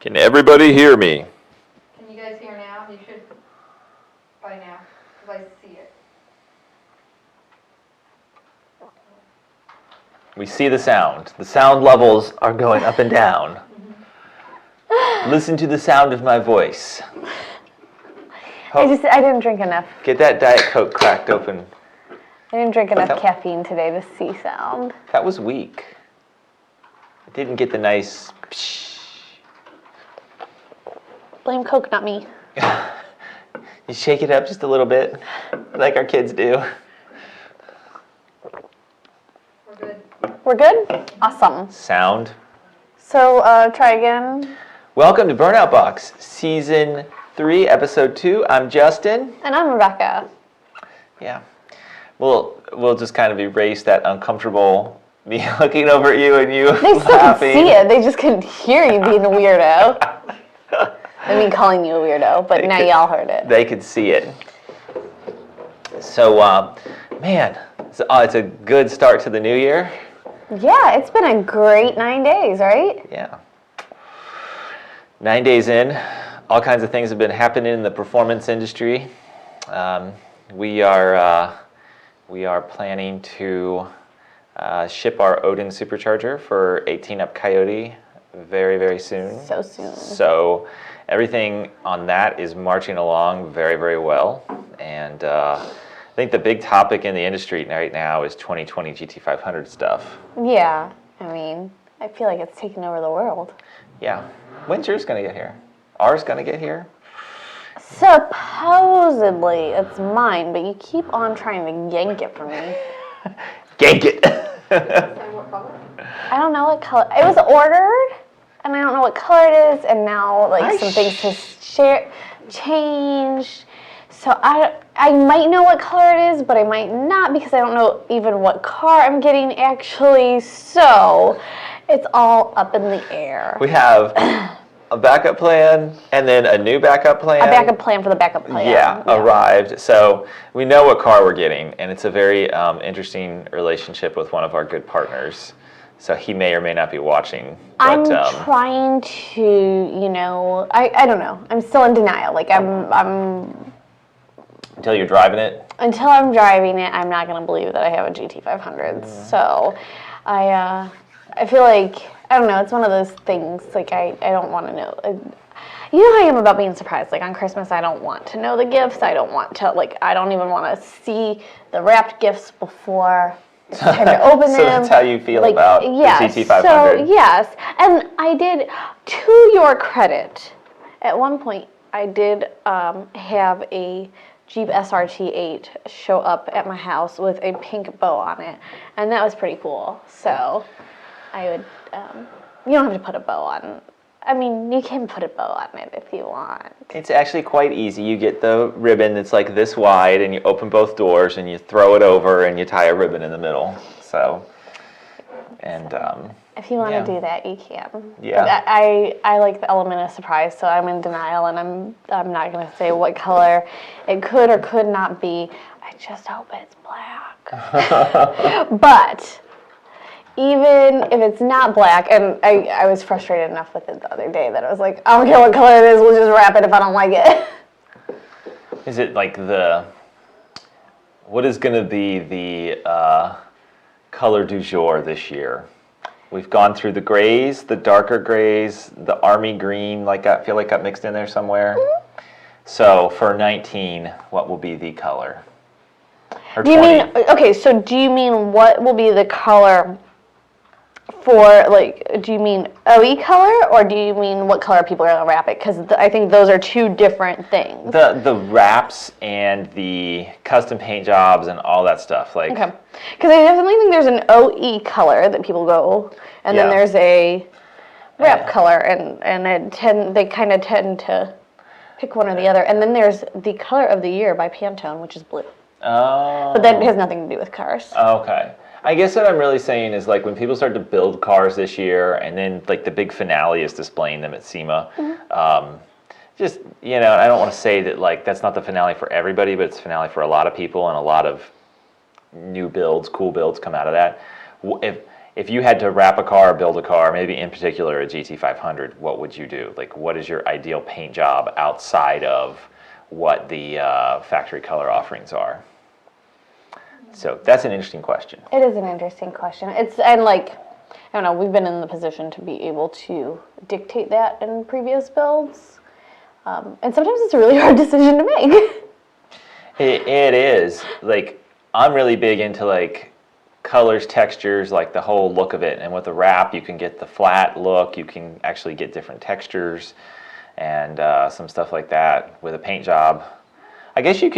Can everybody hear me? Can you guys hear now? You should by now, because I see it. We see the sound. The sound levels are going up and down. Listen to the sound of my voice. I didn't drink enough. Get that Diet Coke cracked open. I didn't drink enough caffeine today to see sound. That was weak. It didn't get the nice psh. Blame Coke, not me. You shake it up just a little bit, like our kids do. We're good. We're good? Awesome. Sound. So, try again. Welcome to Burnout Box, Season 3, Episode 2. I'm Justin. And I'm Rebecca. Yeah. We'll just kind of erase that uncomfortable me looking over at you and you They still laughing. can see it. They just couldn't hear you being a weirdo. I mean, calling you a weirdo, but now y'all heard it. They could see it. So, man, it's a good start to the new year. Yeah, it's been a great 9 days, right? Yeah. 9 days in, all kinds of things have been happening in the performance industry. We are planning to ship our Odin Supercharger for 18 up Coyote very, very soon. So soon. So everything on that is marching along very, very well. And I think the big topic in the industry right now is 2020 GT500 stuff. Yeah, I mean, I feel like it's taken over the world. Yeah. When's yours going to get here? Ours going to get here? Supposedly it's mine, but you keep on trying to yank it from me. Yank it! And what color? I don't know what color. It was ordered, and I don't know what color it is, and now some things have changed. So I might know what color it is, but I might not because I don't know even what car I'm getting actually. So it's all up in the air. We have a backup plan and then a new backup plan. A backup plan for the backup plan. Yeah, arrived. So we know what car we're getting, and it's a very interesting relationship with one of our good partners. So he may or may not be watching. But, I'm trying to, I don't know. I'm still in denial. Like I'm until you're driving it? Until I'm driving it, I'm not going to believe that I have a GT500. Yeah. So I feel like, I don't know, it's one of those things, like I don't want to know. You know how I am about being surprised. Like on Christmas, I don't want to know the gifts. I don't want to, I don't even want to see the wrapped gifts before it's time to open them. So that's how you feel about the GT500. So, yes. And I did, to your credit, at one point, I did have a Jeep SRT8 show up at my house with a pink bow on it, and that was pretty cool. So I would, you don't have to put a bow on. I mean, you can put a bow on it if you want. It's actually quite easy. You get the ribbon that's like this wide, and you open both doors, and you throw it over, and you tie a ribbon in the middle. So, and if you want to do that, you can. Yeah. But I like the element of surprise, so I'm in denial, and I'm not going to say what color it could or could not be. I just hope it's black. But even if it's not black, and I was frustrated enough with it the other day that I was like, I don't care what color it is, we'll just wrap it if I don't like it. Is it like what is going to be the color du jour this year? We've gone through the grays, the darker grays, the army green, I feel like got mixed in there somewhere. Mm-hmm. So for 19, what will be the color? Or do 20? So do you mean what will be the color for, do you mean OE color, or do you mean what color people are going to wrap it? Because I think those are two different things. The wraps and the custom paint jobs and all that stuff. Okay. Because I definitely think there's an OE color that people go, and then there's a wrap color, and they kind of tend to pick one or the other. And then there's the color of the year by Pantone, which is blue. Oh. But that has nothing to do with cars. Okay. I guess what I'm really saying is when people start to build cars this year, and then the big finale is displaying them at SEMA. Mm-hmm. Just I don't want to say that that's not the finale for everybody, but it's the finale for a lot of people, and a lot of new builds, cool builds come out of that. if you had to wrap a car or build a car, maybe in particular a GT500, what would you do? Like, what is your ideal paint job outside of what the factory color offerings are? So that's an interesting question. It is an interesting question. And like, I don't know, we've been in the position to be able to dictate that in previous builds. And sometimes it's a really hard decision to make. It is. Like, I'm really big into like colors, textures, like the whole look of it. And with the wrap, you can get the flat look. You can actually get different textures and some stuff like that. With a paint job, I guess you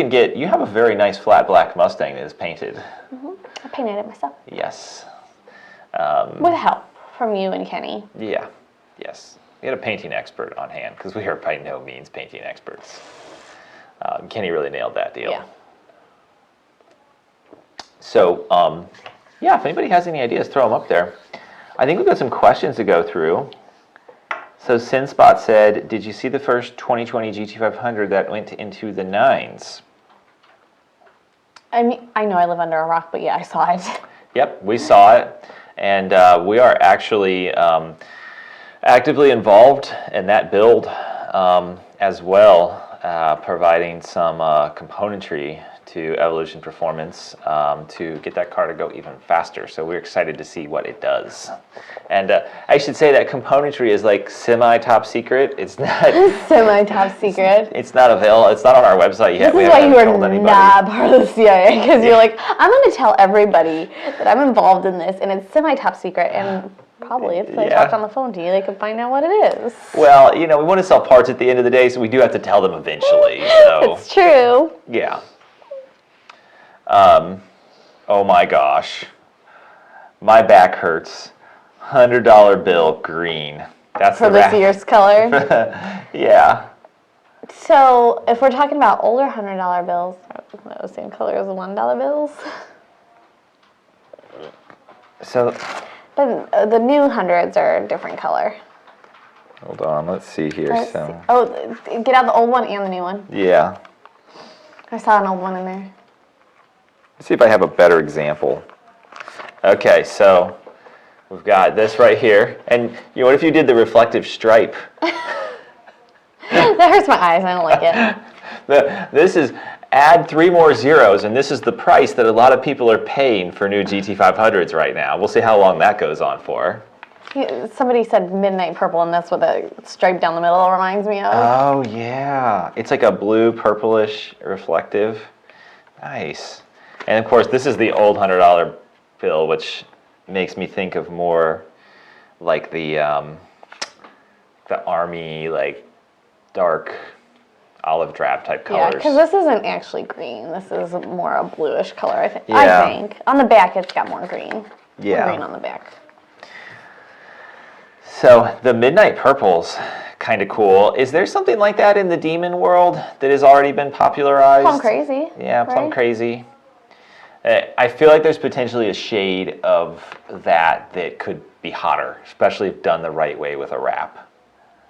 have a very nice flat black Mustang that is painted. Mm-hmm. I painted it myself. Yes. With help from you and Kenny. Yeah. Yes. We had a painting expert on hand because we are by no means painting experts. Kenny really nailed that deal. Yeah. So, yeah, if anybody has any ideas, throw them up there. I think we've got some questions to go through. So, Sinspot said, did you see the first 2020 GT500 that went into the 9s? I mean, I know I live under a rock, but yeah, I saw it. Yep, we saw it. And we are actually actively involved in that build as well, providing some componentry to Evolution Performance to get that car to go even faster. So we're excited to see what it does. And I should say that componentry is like semi-top secret. It's not Semi-top secret. It's not available. It's not on our website yet. This is why you are not part of the CIA, because you're like, I'm going to tell everybody that I'm involved in this, and it's semi-top secret. And probably if they talked on the phone to you, they could find out what it is. Well, we want to sell parts at the end of the day, so we do have to tell them eventually. So it's true. Yeah. Oh my gosh. My back hurts. $100 bill, green. That's for this year's color. Yeah. So if we're talking about older $100 bills, the same color as the $1 bills. So the new hundreds are a different color. hold on, let's see here. Oh, get out the old one and the new one. Yeah. I saw an old one in there. Let's see if I have a better example. Okay, so we've got this right here. And what if you did the reflective stripe? That hurts my eyes. I don't like it. This is add 3 more zeros, and this is the price that a lot of people are paying for new GT500s right now. We'll see how long that goes on for. Somebody said midnight purple, and that's what the stripe down the middle reminds me of. Oh, yeah. It's like a blue, purplish, reflective. Nice. And, of course, this is the old $100 bill, which makes me think of more like the Army, like, dark olive drab type colors. Yeah, because this isn't actually green. This is more a bluish color, I think. Yeah. I think. On the back, it's got more green. Yeah. More green on the back. So the midnight purple's kind of cool. Is there something like that in the demon world that has already been popularized? Plum crazy. Yeah, plum right? crazy. I feel like there's potentially a shade of that could be hotter, especially if done the right way with a wrap.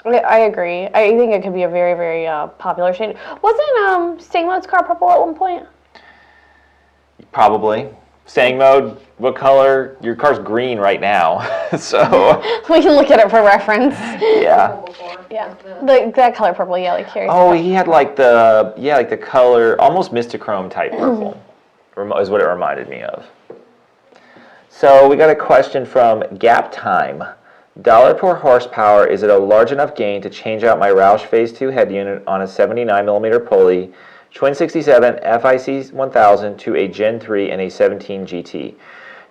I agree. I think it could be a very, very popular shade. Wasn't Staying Mode's car purple at one point? Probably. Staying Mode, what color? Your car's green right now, so. We can look at it for reference. Yeah. Yeah, that color purple, yeah, like here. Oh, he had like the color, almost Mistachrome type purple, is what it reminded me of. So we got a question from Gap Time. Dollar per horsepower, is it a large enough gain to change out my Roush Phase 2 head unit on a 79mm pulley, Twin 67 FIC 1000 to a Gen 3 and a 17 GT?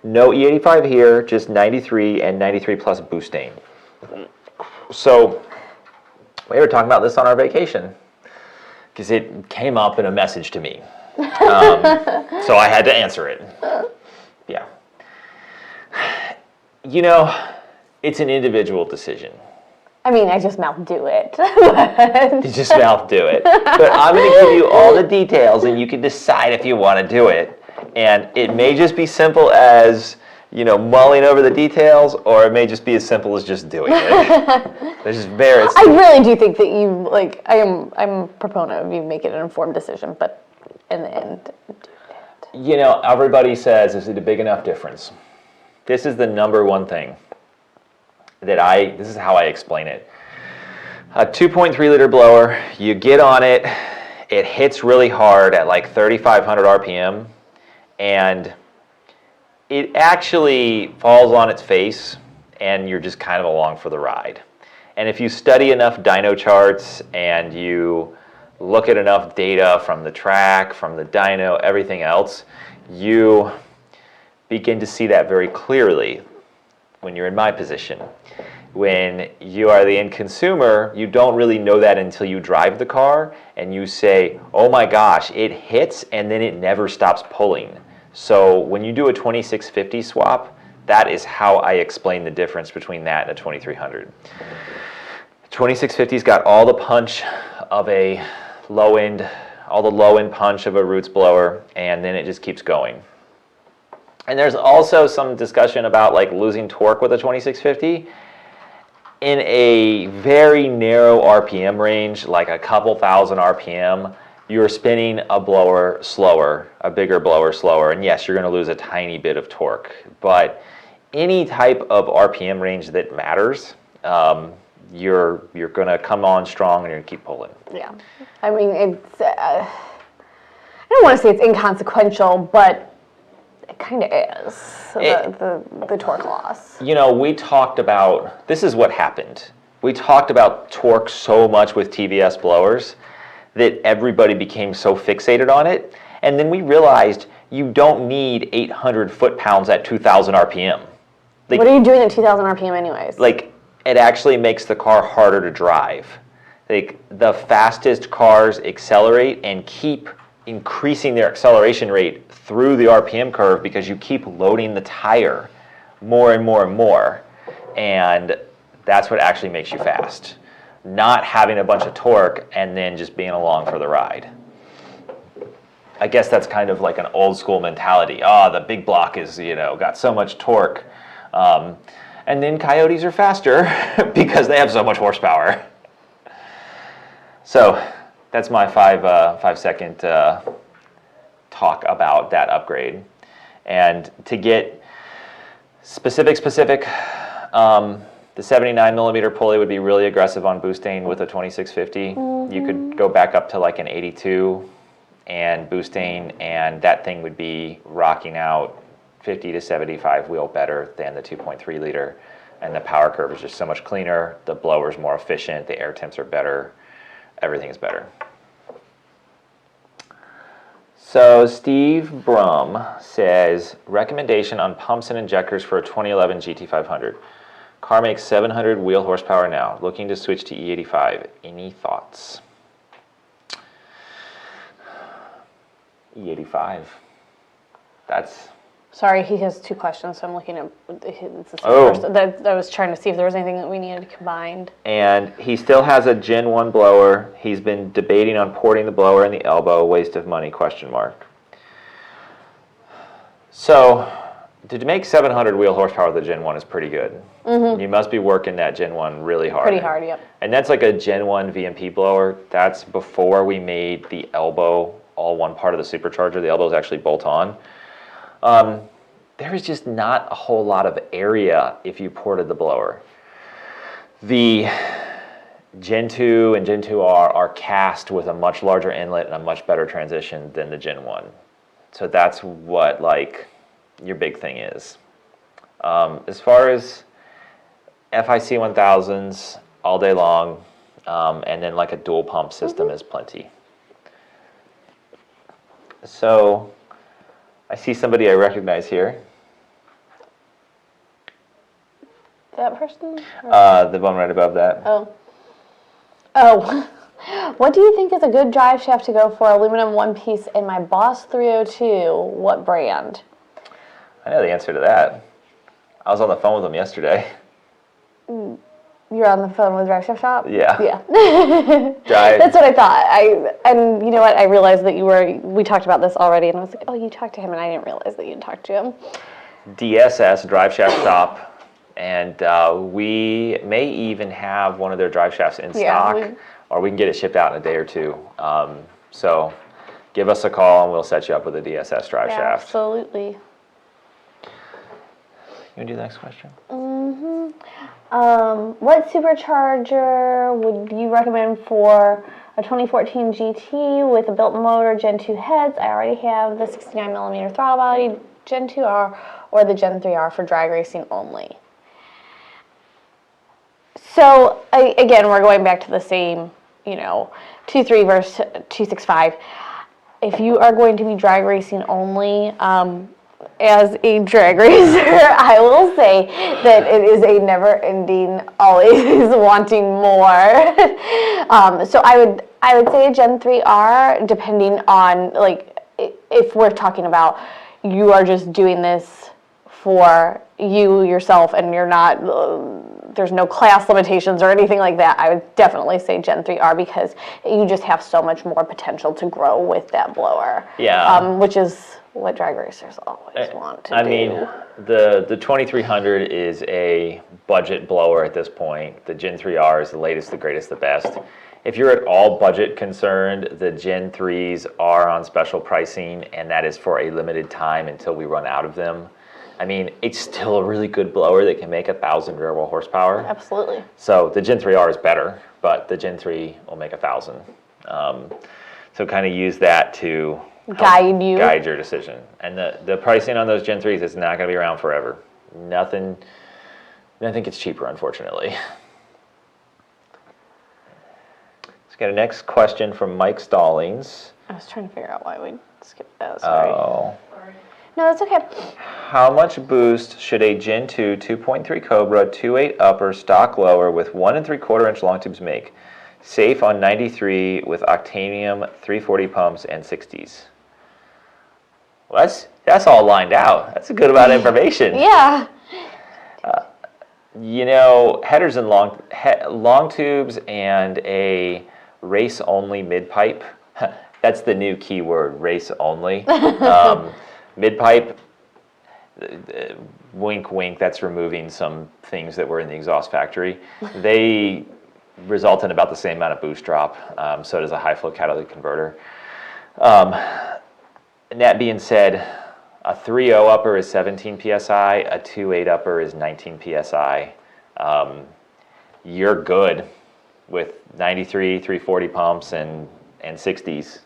No E85 here, just 93 and 93 plus boosting. So we were talking about this on our vacation because it came up in a message to me. So I had to answer it. Yeah. It's an individual decision. I mean, I just mouth do it. You just mouth do it. But I'm going to give you all the details, and you can decide if you want to do it. And it may just be simple as, mulling over the details, or it may just be as simple as just doing it. There's various. I really do think that you, I'm a proponent of you making an informed decision, but in the end, do it. Everybody says, is it a big enough difference? this is the number one thing that this is how I explain it. A 2.3 liter blower, you get on it, it hits really hard at like 3,500 RPM, and it actually falls on its face, and you're just kind of along for the ride. And if you study enough dyno charts and you look at enough data from the track, from the dyno, everything else, you begin to see that very clearly when you're in my position. When you are the end consumer, you don't really know that until you drive the car and you say, oh my gosh, it hits and then it never stops pulling. So when you do a 2650 swap, that is how I explain the difference between that and a 2300. 2650's got all the punch of a low end, all the low end punch of a roots blower, and then it just keeps going. And there's also some discussion about like losing torque with a 2650. In a very narrow RPM range, like a couple thousand RPM, you're spinning a blower slower, a bigger blower slower, and yes, you're going to lose a tiny bit of torque. But any type of RPM range that matters, you're going to come on strong and you're going to keep pulling. Yeah, I mean, it's, I don't want to say it's inconsequential, but it kind of is, the torque loss. You know, we talked about, this is what happened. We talked about torque so much with TVS blowers that everybody became so fixated on it. And then we realized you don't need 800 foot-pounds at 2,000 RPM. Like, what are you doing at 2,000 RPM anyways? Like, it actually makes the car harder to drive. Like, the fastest cars accelerate and keep increasing their acceleration rate through the RPM curve because you keep loading the tire more and more and more. And that's what actually makes you fast. Not having a bunch of torque and then just being along for the ride. I guess that's kind of like an old school mentality. Oh, the big block is, you know, got so much torque. And then Coyotes are faster because they have so much horsepower. So that's my 5-second talk about that upgrade. And to get specific, the 79 millimeter pulley would be really aggressive on boosting with a 2650. Mm-hmm. You could go back up to like an 82 and boosting, and that thing would be rocking out 50 to 75 wheel better than the 2.3 liter. And the power curve is just so much cleaner. The blower's more efficient. The air temps are better. Everything is better. So Steve Brum says, recommendation on pumps and injectors for a 2011 GT500. Car makes 700 wheel horsepower now. Looking to switch to E85. Any thoughts? E85. That's... Sorry, he has two questions, so I'm looking at it's the same Oh. person. I was trying to see if there was anything that we needed combined. And he still has a Gen 1 blower. He's been debating on porting the blower and the elbow. Waste of money, question mark. So, to make 700 wheel horsepower with a Gen 1 is pretty good. Mm-hmm. You must be working that Gen 1 really hard. Pretty hard, yep. And that's like a Gen 1 VMP blower. That's before we made the elbow all one part of the supercharger. The elbow is actually bolt-on. There is just not a whole lot of area if you ported the blower. The Gen 2 and Gen 2R are cast with a much larger inlet and a much better transition than the Gen 1. So that's what like your big thing is. As far as FIC 1000s all day long, and then like a dual pump system is plenty. So I see somebody I recognize here. That person? The one right above that. Oh. What do you think is a good drive shaft to go for aluminum one piece in my Boss 302? What brand? I know the answer to that. I was on the phone with them yesterday. You're on the phone with Drive Shaft Shop? Yeah. Yeah. Drive. That's what I thought. And you know what? I realized that we talked about this already, and I was like, oh, you talked to him, and I didn't realize that you'd talked to him. DSS, Drive Shaft Shop, and we may even have one of their drive shafts in stock, or we can get it shipped out in a day or two. So give us a call, and we'll set you up with a DSS drive shaft. Absolutely. You want to do the next question? What supercharger would you recommend for a 2014 GT with a built motor, Gen 2 heads? I already have the 69mm throttle body Gen 2R or the Gen 3R for drag racing only. So again, we're going back to the same, 2.3 versus 2.65. If you are going to be drag racing only, as a drag racer, I will say that it is a never-ending, always wanting more. So I would say a Gen 3R, depending on if we're talking about you are just doing this for you yourself and you're not. There's no class limitations or anything like that. I would definitely say Gen 3R because you just have so much more potential to grow with that blower. Yeah. Which is what drag racers always want to do. I mean, the 2300 is a budget blower at this point. The Gen 3R is the latest, the greatest, the best. If you're at all budget concerned, the Gen 3s are on special pricing, and that is for a limited time until we run out of them. I mean, it's still a really good blower that can make 1,000 variable horsepower. Absolutely. So the Gen 3R is better, but the Gen 3 will make 1,000. So kind of use that to guide your decision. And the pricing on those Gen 3s is not going to be around forever. Nothing gets cheaper, unfortunately. Let's get a next question from Mike Stallings. I was trying to figure out why we skipped that. Sorry. Oh. No, that's okay. How much boost should a Gen 2 2.3 Cobra 2.8 upper stock lower with 1 3/4 inch long tubes make? Safe on 93 with Octanium 340 pumps and 60s. Well, that's all lined out. That's a good amount of information. Yeah. Headers and long tubes and a race only mid pipe. That's the new keyword, race only. Mid pipe. Wink, wink. That's removing some things that were in the exhaust factory. They result in about the same amount of boost drop. So does a high flow catalytic converter. And that being said, a 3.0 upper is 17 psi, a 2.8 upper is 19 psi. You're good with 93, 340 pumps and 60s.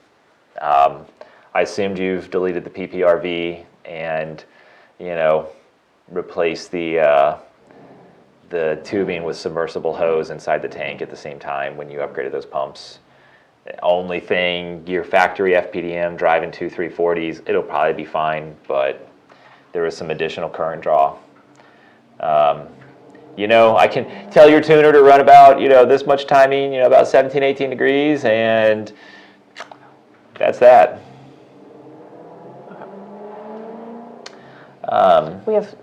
I assumed you've deleted the PPRV and, replaced the tubing with submersible hose inside the tank at the same time when you upgraded those pumps. The only thing, your factory FPDM driving 2 340s, it'll probably be fine, but there is some additional current draw. I can tell your tuner to run about, this much timing, about 17, 18 degrees, and that's that. We have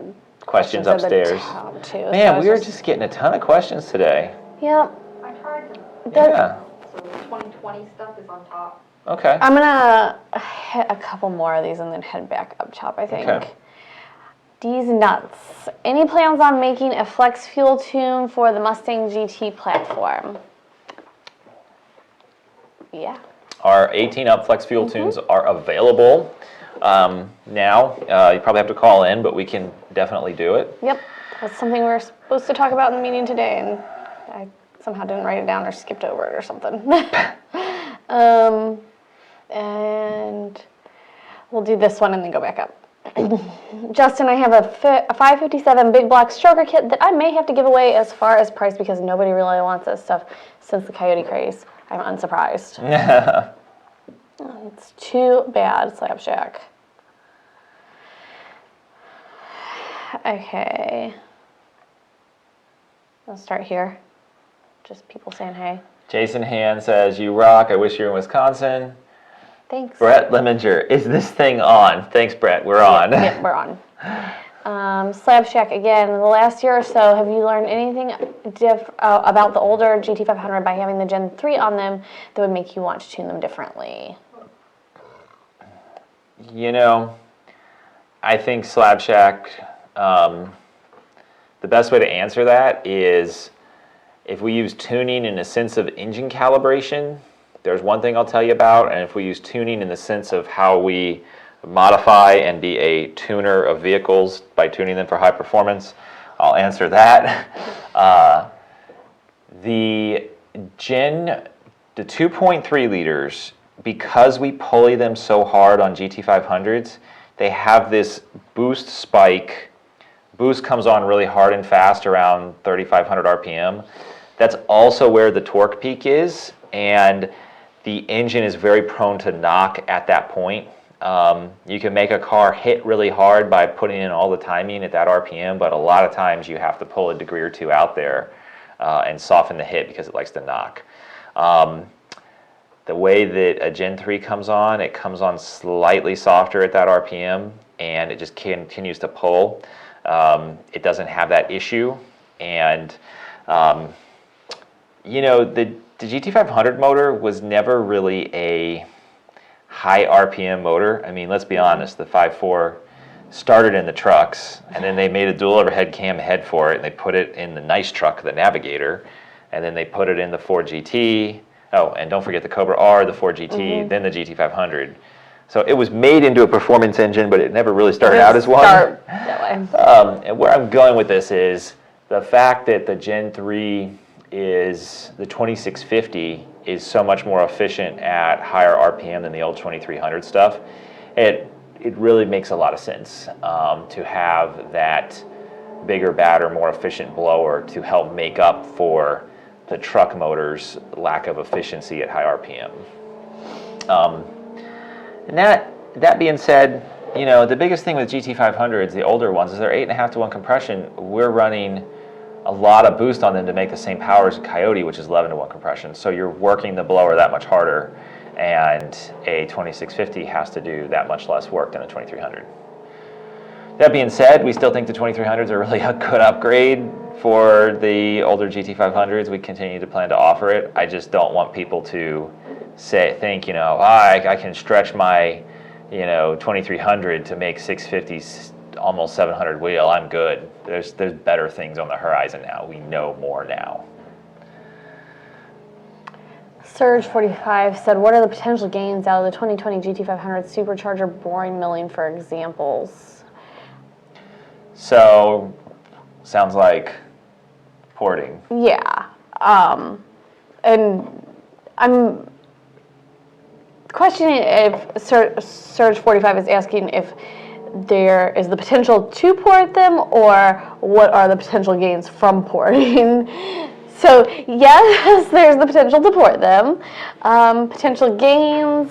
questions at the upstairs. top, too, Man, so we were just getting a ton of questions today. Yeah. I tried to, Yeah. so the 2020 stuff is on top. Okay. I'm gonna hit a couple more of these and then head back up top, I think. Okay. D's nuts. Any plans on making a flex fuel tune for the Mustang GT platform? Yeah. Our 18 up flex fuel tunes are available now. You probably have to call in, but we can definitely do it. Yep. That's something we were supposed to talk about in the meeting today, and I somehow didn't write it down or skipped over it or something. And we'll do this one and then go back up. Justin, I have a 557 big block stroker kit that I may have to give away as far as price because nobody really wants this stuff since the Coyote craze. I'm unsurprised. It's too bad, Slab Shack. Okay. I'll start here. Just people saying hey. Jason Hand says, "You rock. I wish you were in Wisconsin." Thanks. Brett Lemminger, is this thing on? Thanks, Brett. We're on. Yep, we're on. Slab Shack again. In the last year or so, have you learned anything about the older GT500 by having the Gen 3 on them that would make you want to tune them differently? I think Slab Shack, the best way to answer that is if we use tuning in a sense of engine calibration, there's one thing I'll tell you about, and if we use tuning in the sense of how we modify and be a tuner of vehicles by tuning them for high performance? I'll answer that. The 2.3 liters, because we pulley them so hard on GT500s, they have this boost spike. Boost comes on really hard and fast around 3,500 RPM. That's also where the torque peak is, and the engine is very prone to knock at that point. You can make a car hit really hard by putting in all the timing at that RPM, but a lot of times you have to pull a degree or two out there and soften the hit because it likes to knock. The way that a Gen 3 comes on, it comes on slightly softer at that RPM, and it just continues to pull. It doesn't have that issue, and the GT500 motor was never really a high RPM motor. I mean, let's be honest, the 5.4 started in the trucks, and then they made a dual overhead cam head for it, and they put it in the nice truck, the Navigator, and then they put it in the Ford GT. Oh, and don't forget the Cobra R, the Ford GT, then the GT500. So it was made into a performance engine, but it never really started out as one. Start that way. And where I'm going with this is the fact that the Gen 3 is the 2650 is so much more efficient at higher RPM than the old 2300 stuff. It really makes a lot of sense to have that bigger, badder, more efficient blower to help make up for the truck motor's lack of efficiency at high RPM. And that being said, the biggest thing with GT500s, the older ones, is they're 8.5 to 1 compression. We're running a lot of boost on them to make the same power as a Coyote, which is 11 to 1 compression. So you're working the blower that much harder, and a 2650 has to do that much less work than a 2300. That being said, we still think the 2300s are really a good upgrade for the older GT500s. We continue to plan to offer it. I just don't want people to think, I can stretch my, 2300 to make 650s almost 700 wheel. I'm good. There's better things on the horizon now. We know more now. Surge45 said, what are the potential gains out of the 2020 GT500 supercharger boring milling, for examples? So, sounds like porting. Yeah. And I'm questioning if Surge45 is asking if there is the potential to port them, or what are the potential gains from porting. So yes, there's the potential to port them. Potential gains.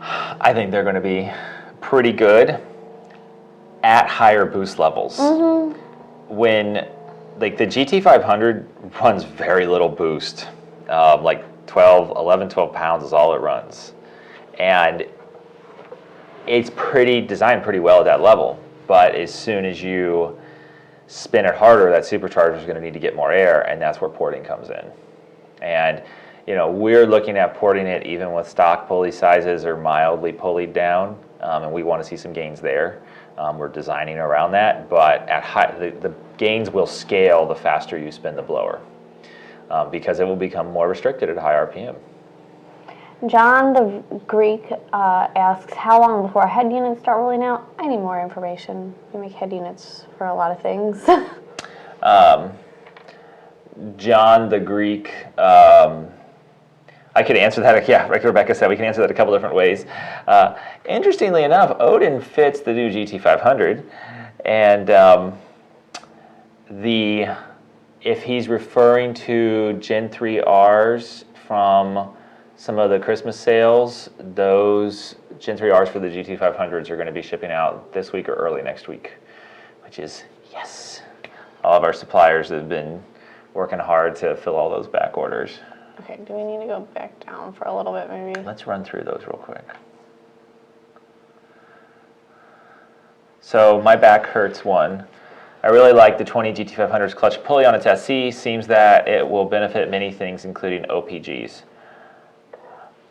I think they're going to be pretty good at higher boost levels. When, the GT500 runs very little boost, 11, 12 pounds is all it runs. And it's designed pretty well at that level. But as soon as you spin it harder, that supercharger is going to need to get more air, and that's where porting comes in. And we're looking at porting it even with stock pulley sizes or mildly pulleyed down, and we want to see some gains there. We're designing around that, but at the gains will scale the faster you spin the blower, because it will become more restricted at high RPM. John the Greek asks, how long before head units start rolling out? I need more information. We make head units for a lot of things. John the Greek, I could answer that. Yeah, like Rebecca said, we can answer that a couple different ways. Interestingly enough, Odin fits the new GT500, and if he's referring to Gen 3Rs from some of the Christmas sales, those Gen 3Rs for the GT500s are going to be shipping out this week or early next week, which is yes. All of our suppliers have been working hard to fill all those back orders. Okay, do we need to go back down for a little bit maybe? Let's run through those real quick. So my back hurts one. I really like the 20 GT500's clutch pulley on its SC. Seems that it will benefit many things, including OPGs.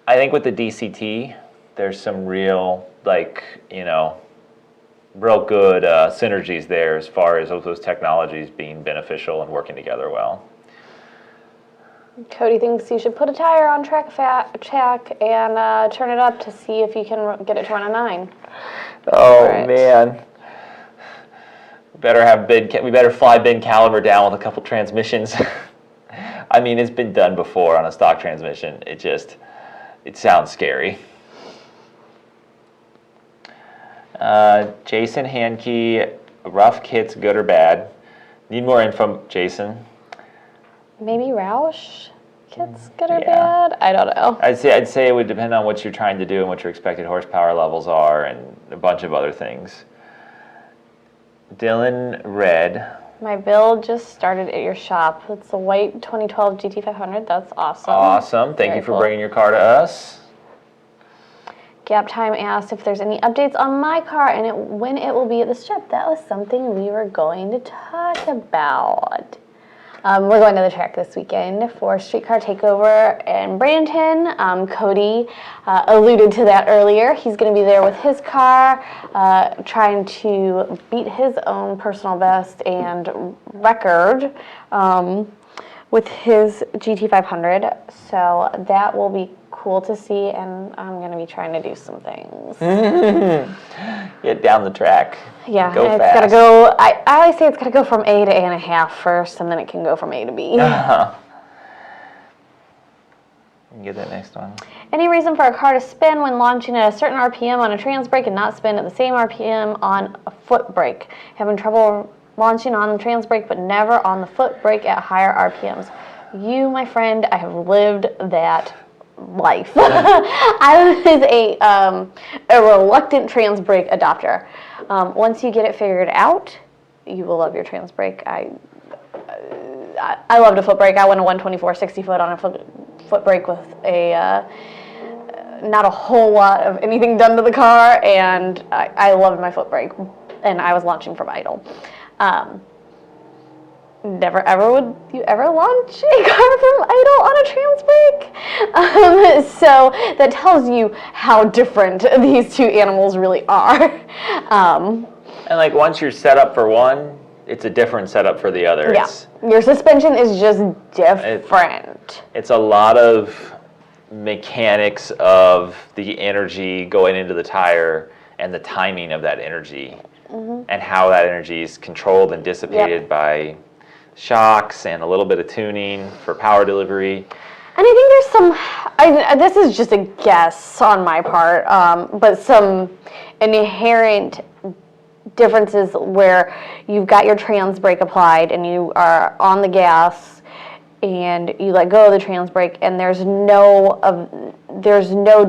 I think with the DCT, there's some real, real good synergies there as far as those technologies being beneficial and working together well. Cody thinks you should put a tire on track and turn it up to see if you can get it to run a 9. Oh, Right. man. We better fly Ben Caliber down with a couple transmissions. I mean, it's been done before on a stock transmission. It sounds scary. Jason Hankey, rough kits, good or bad? Need more info, Jason. Maybe Roush kits good or Yeah. bad? I don't know. I'd say it would depend on what you're trying to do and what your expected horsepower levels are and a bunch of other things. Dylan Red. My build just started at your shop. It's the white 2012 GT500. That's awesome. Awesome. Thank Very you for cool. bringing your car to us. Gap Time asked if there's any updates on my car and when it will be at the strip. That was something we were going to talk about. We're going to the track this weekend for Streetcar Takeover in Bradenton. Cody alluded to that earlier. He's going to be there with his car, trying to beat his own personal best and record with his GT500. So that will be cool to see, and I'm going to be trying to do some things. Get down the track. Yeah, Go it's fast. got to go. I always say it's got to go from A to A.5 first, and then it can go from A to B. Get that next one. Any reason for a car to spin when launching at a certain RPM on a trans brake and not spin at the same RPM on a foot brake? Having trouble launching on the trans brake, but never on the foot brake at higher RPMs. You, my friend, I have lived that life. I was a reluctant trans brake adopter. Once you get it figured out, you will love your trans brake. I loved a foot brake. I went a 124 60 foot on a foot brake with a not a whole lot of anything done to the car, and I loved my foot brake, and I was launching from idle. Never ever would you ever launch a car from idle on a trans brake. So that tells you how different these two animals really are. And like once you're set up for one, it's a different setup for the other. Yeah, your suspension is just different. It's a lot of mechanics of the energy going into the tire and the timing of that energy, and how that energy is controlled and dissipated by shocks and a little bit of tuning for power delivery. And I think there's this is just a guess on my part, but some inherent differences where you've got your trans brake applied and you are on the gas and you let go of the trans brake, and there's no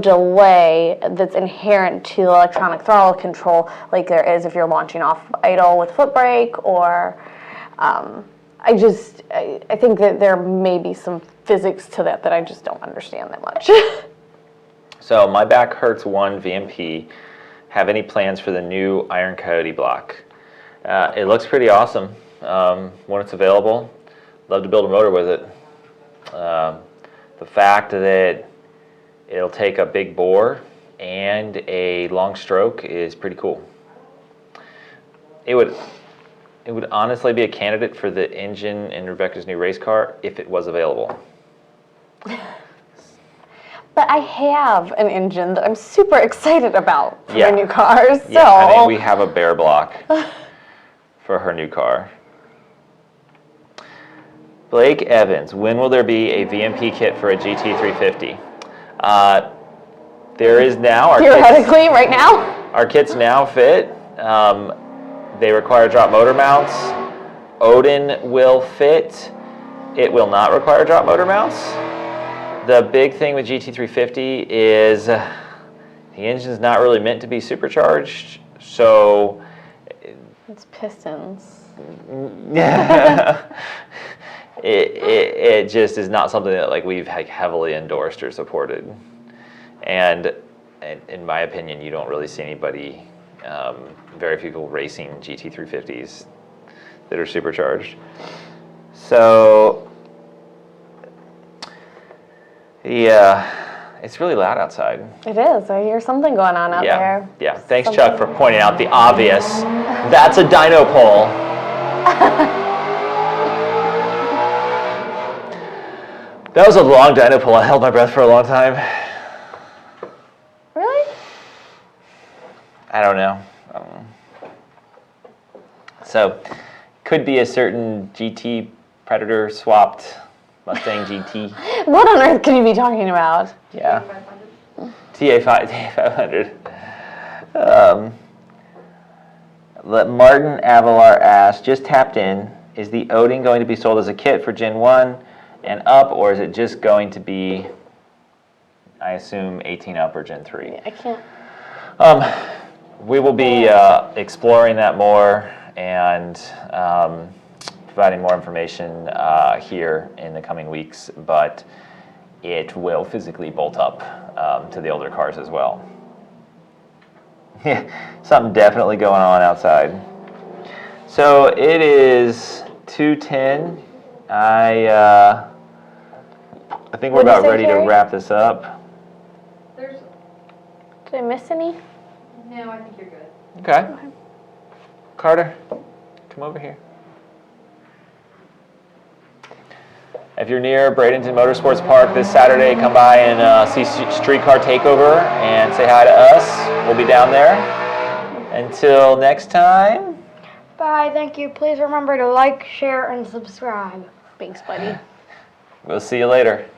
delay that's inherent to electronic throttle control like there is if you're launching off idle with foot brake or I think that there may be some physics to that I just don't understand that much. So my back hurts one VMP. Have any plans for the new Iron Coyote block? It looks pretty awesome when it's available. Love to build a motor with it. The fact that it'll take a big bore and a long stroke is pretty cool. It would honestly be a candidate for the engine in Rebecca's new race car if it was available. But I have an engine that I'm super excited about for Yeah. my new car. So Yeah, I mean, we have a bare block for her new car. Blake Evans, when will there be a VMP kit for a GT350? There is now. theoretically, right now. Our kits now fit. They require drop motor mounts. Odin will fit. It will not require drop motor mounts. The big thing with GT350 is the engine's not really meant to be supercharged, so It's pistons. it just is not something that like we've heavily endorsed or supported. And in my opinion, you don't really see anybody, very few people racing GT350s that are supercharged. So yeah, it's really loud outside. It is. I hear something going on out there. Yeah. Thanks, Chuck, for pointing out the obvious. That's a dyno pole. That was a long dyno pull. I held my breath for a long time. Really? I don't know. So, could be a certain GT Predator swapped Mustang GT. What on earth could you be talking about? Yeah. 500. TA500. Martin Avalar asks, just tapped in, is the Odin going to be sold as a kit for Gen 1 and up, or is it just going to be, I assume, 18 up or Gen 3? I can't. We will be exploring that more and providing more information here in the coming weeks, but it will physically bolt up to the older cars as well. Something definitely going on outside. So it is 2:10. I think we're What'd you about say, ready to Carrie? wrap this up. There's, Did I miss any? no, I think you're good. Okay. Carter, come over here. If you're near Bradenton Motorsports Park this Saturday, come by and see Streetcar Takeover and say hi to us. We'll be down there. Until next time. Bye, thank you. Please remember to like, share, and subscribe. Thanks, buddy. We'll see you later.